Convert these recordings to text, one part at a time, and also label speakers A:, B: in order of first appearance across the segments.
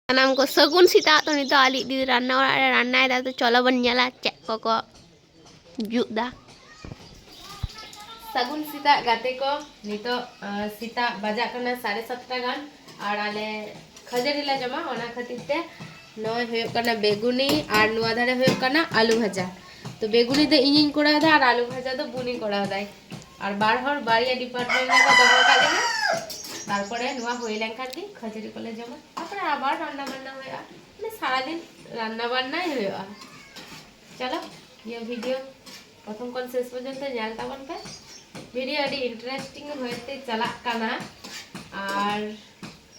A: नाम को सगुन सीता तो नहीं तो आली दी रान्ना है तो चलो बन जाला चेक को जुदा सगुन सीता गाते को नहीं तो सीता बजा करना 7:30 गान और आले खजरी ला जमा ओना खातिर ते नय होय करना बेगुनी और नुआ धारे होय करना आलू भाजा तो बेगुनी दो इनिन कोड़ा दा और आलू भाजा दो बुनी कोड़ा दाय और बार हर बारिया डिपार्टमेंट का दहो का लेना তারপরে নোয়া হইলেন খাতি খজরি কলে জমা তারপরে আবার রান্না বান্না হইয়া মানে সারা দিন রান্না বান্নাই হইয়া চলো ये वीडियो প্রথম কোন শেষ পর্যন্ত ᱧᱮᱞ তাবন পে ভিডিও আদি ইন্টারেস্টিং হইতে চালাক কানা আর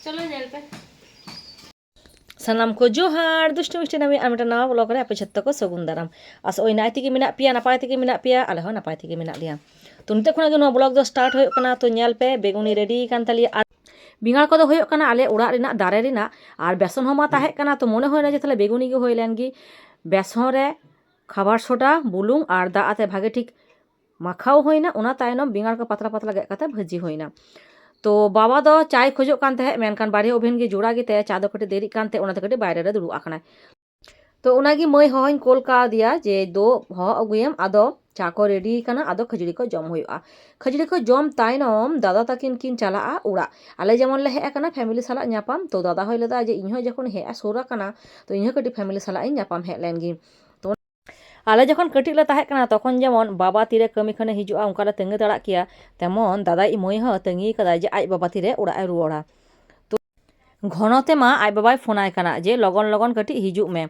A: চলো ᱧᱮল পে
B: सानाम को जोहार दुष्ट मिष्टि नामी आमटा नावा ब्लॉग रे आपे छत्ता को सगुन दाराम आस ओइ नाय तिगे मेना पिया नापाय तिगे मेना पिया आले हो नापाय तिगे मेना लिया तो निते खना गे नो ब्लॉग दो स्टार्ट होय कना तो ᱧᱮल पे बेगुनी रेडी कान तालिया आर बिंगाड़ को दो होय कना आले उड़ा रेना दारे रेना आर बेसन होमा ताहे कना तो मने होय ना जे ताले बेगुनी गे होय लेन गी बेसन रे खाबार सोडा बुलुंग आर दा आते भागे ठीक माखाव होयना उना तायनम बिंगाड़ को पतला पतला गे कता भाजी होयना तो बाबा दो चाय खोजो कान तहे मेनकान बारे ओभेन गे जोड़ा गे ते चा दो कटे देरी कान ते ओनाते कटे बायरे रे दुड़ु आकना तो उनागी मई होहन कोल का दिया जे दो हो अगुयम आदो चा को रेडी काना आदो खजड़ी को जम होया खजड़ी को जम तायनम दादा ताकिन किन चला उड़ा आले जेमन ले हे काना फैमिली साला न्यापाम तो दादा होय लेदा जे इन्हो जखन हे सोरा काना तो इन्हो कटी फैमिली साला न्यापाम हे लेनगी आले जखन कटी ले ताहे कना तखन जेमन बाबा तीरे कमी खने हिजुआ उनका ले तंगे तड़ा किया तेमन दादा इ मई ह तंगी कदा जे आज बाबा तीरे उड़ा ए रुवाड़ा तो घनते मा आज बाबाय फोनाय कना जे लगन लगन कटी हिजु में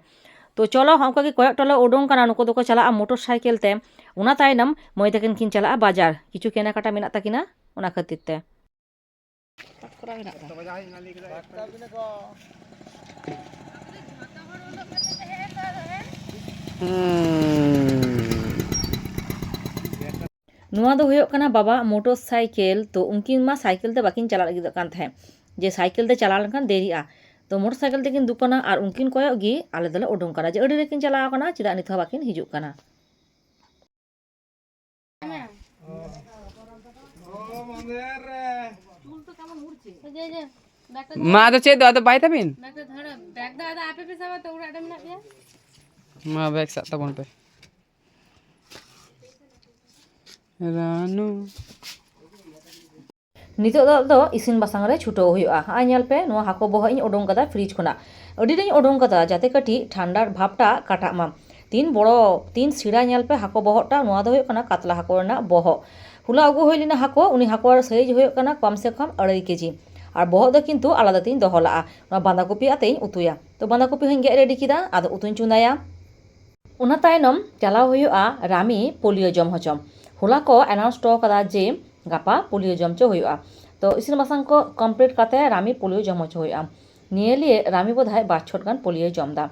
B: तो चलो हमका के कयक टले उडों कना नुको दोको चला मोटरसाइकेल ते उना तायनम मई तकिन किन चला बाजार किछु केना काटा मेना ताकिना उना खातिर ते नुआ दो हुयो कना बाबा मोटरसाइकेल तो उनकिन मा साइकेल ते बाकिन चला लगी कान थे जे साइकेल ते चला लखन देरीआ तो मोटरसाइकेल तेकिन दुकाना और उनकिन कोयो गी आले दले उडों कना जे अडी रेकिन चला कना चिदा निथ बाकिन हिजुक कना
C: मा तो चेद आदो बाय तबिन
A: बैग दा आदा आपे पे सावा तो उड़ा मेना दिया
C: मा बैग सा तबन पे रानू
B: नितो दो इसिन बासांग रे छुटो हुआ आ ᱧᱮᱞ पे नुआ हाको बह इन उडों कदा फ्रिज खुना अडी रे उडों कदा जाते कटी ठंडार भापटा काटा मा तीन सिड़ा ᱧᱮल पे हाको बहटा नुआ दो हुयो कना कातला हाको ना बह हुला अगु होइलिना हाको उनी हाको साइज हुयो कना कम से कम 2.5 केजी और बह दो किंतु आलादा तीन दोहला ना बांधा कपि आते उतुया तो बांधा कपि हन गे रेडी किदा आदो उतुन चुंदाया उना तायनम चलाव हुयोआ रामी पोलियो जम हचम हुला को अनाउंस तो कदा जे गापा पोलियो जम चो हुयोआ तो इसिन बासांग को कमप्लीट काते रामी पोलियो जम हचो हुयोआ नियलिए रामी बोधाय 5 छट गान पोलियो जम दा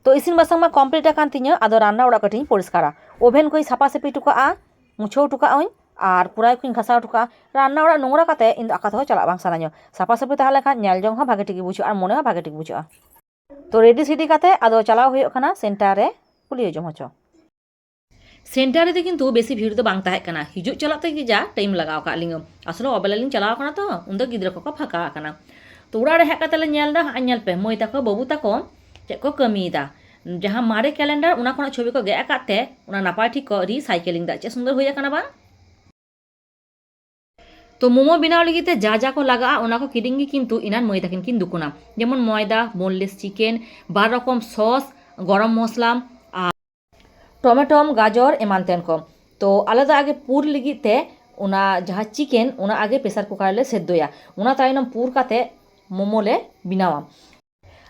B: तो इसिन बासांग मा कमप्लीट आकान तिnya आदो रान्ना ओड़ा कटिन परिष्कारा ओभेन को साफा सेपी टुका मुछो टुका और पुराय को घासा टुका रान्ना ओड़ा नोंगरा काते इन आका तो चला बांग सानाño साफा सेपी ताहले खान नेल जंग हा भागे टिक बुझो और मने हा भागे टिक बुझो तो रेडी सिडी काते आदो चलाव हुयो खाना सेंटर रे पोलियो जम हचो सेंटर रे किंतु बेसी भीड़ तो बांग ताहे कना हिजु चलाते कि जा टाइम लगाव का लिंग असलो अबेलालिन चलाव कना तो उन दो गिद्रा को फाका कना तो उड़ा रे हेक काते ले नेल दा ᱧᱮल पे मई ताको बाबू ताको चेक को कमीदा जहां मारे कैलेंडर उना कोना छवि को गे आकाते उना नापाय ठीक को रिसाइकलिंग दा चे सुंदर होया कना बा तो मोमो बिनाव लगिते जा को लगा उना को किडिंगी किंतु इनान मई ताकिन किन दुकुना जेमन मयदा बोनलेस चिकेन 12 रकम सॉस गरम मसला टमेटम गाजर एमानतेन को तो आलादा आगे पूर लगिते उना जहाँ चिकेन उना आगे प्रेसार कुकार ले सेद्धोया उना तायनम पूर काते मोमो ले बिनावा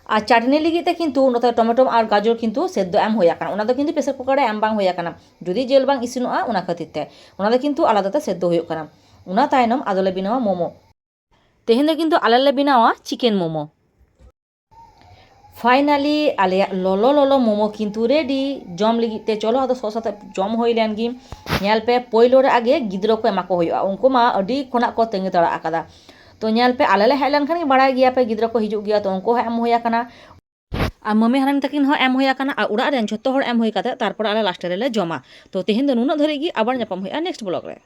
B: और चाटनी लगिते किंतु नोते टमेटम और गाजर किंतु सेद्धो एम होया काना उना दो किंतु प्रेसार कुकार एम बांग होया काना जदि जेल बांग इसिनोआ उना खातिरते उना दो किंतु आलादाते सेद्धो होयो काना उना तायनम आदोले बिनावा मोमो तेहेन दो किंतु आले ले बिनावा चिकेन मोमो फाइनली आले लोलो लोलो मोमो किंतु रेडी जम लगिते चलो आदो सोसाते जम होई लेनगी ᱧᱮल पे पोइलो रे आगे गिद्रो को एमा को होयो उनको मा अडी खोना को तेंगे तड़ा आकादा तो ᱧᱮल पे आले ले हेलन खान बड़ा गया पे गिद्रो को हिजु गया तो उनको एम होया काना आ मम्मी हारानी तकिन हो एम होया काना आ उड़ा रेन झतो होड़ एम होई काते तारपर आले लास्ट रे ले जमा तो तेहेन दो नुना धरे गी आबार ᱧᱟᱯᱟᱢ होया नेक्स्ट ब्लॉग रे।